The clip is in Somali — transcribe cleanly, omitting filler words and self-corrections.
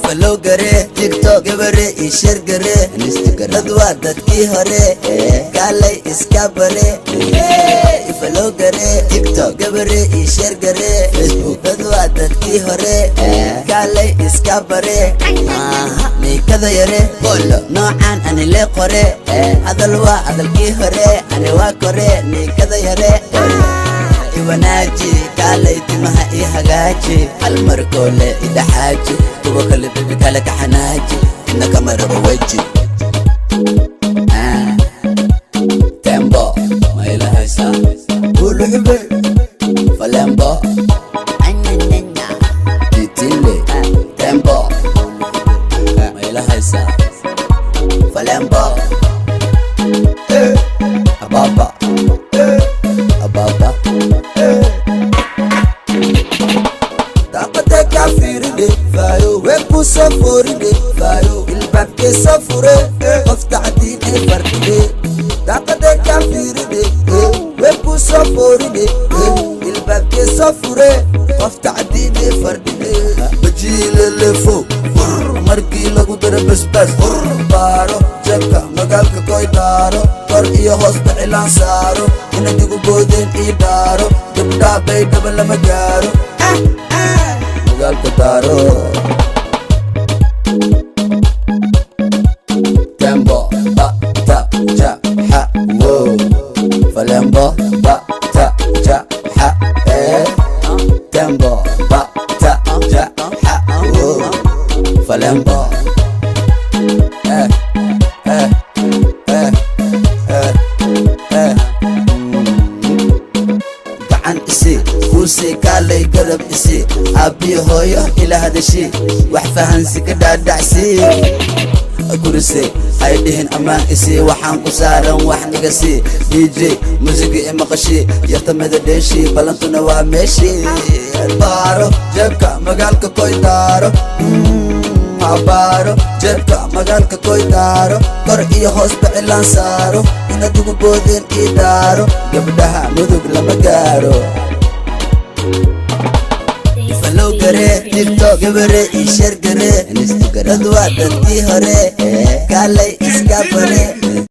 follow gare TikTok gabare I share gare Instagram dadwa dadki hore kalay iska bare follow gare TikTok gabare I share gare Facebook dadwa dadki hore kalay iska bare mikada yare bolo noocan ani le qore hadalwa hadalki hore ani wa kore mikada yare وناجي قالي تمها إيه هجاجي المركولة إذا حاجي توكل بيبي كلك حناجي إنك مرة بوجي تيمبو ما إله إسا قولوا حبي فليمبو تيتيلي تيمبو ما إله إسا فليمبو أبابا أبابا كافيرني فايو ويكو سفورني فايو الباب كسفوري افتح ديني فردني داقة كافيرني ويكو سفورني الباب كسفوري افتح ديني فردني بجيل اللي فوق مركي لغو دربس بس بارو جبكا مقالك كوي دارو كور إيا هوس بعلان سارو هنا ديقو بودين إي دارو دبدا بي دبلا مجارو مقالك دارو تيمبو با تا جا حا وو فليمبو با تا جا حا تيمبو با تا جا حا وو فليمبو gacan isi kuusii kaalay garab isi aabiyo hooyo ila hadashii wax fahansi ka dhaadhacsii kurisay ay dhihin ammaan isii waxaan ku saaran wax niga sii DJ musigi imaqashii yartamada dheeshii balantuna waa meeshii baaro jeebka magaalka koy daaro abaro jebka magaalka koy daaro kor iyo hoos bacilaan saaro ina dugu boodeen ii daaro gabdhaha mudug lama gaaro follow gare TikTok gabare I share gare Instagram dadwa dadkii hore kalay iska bare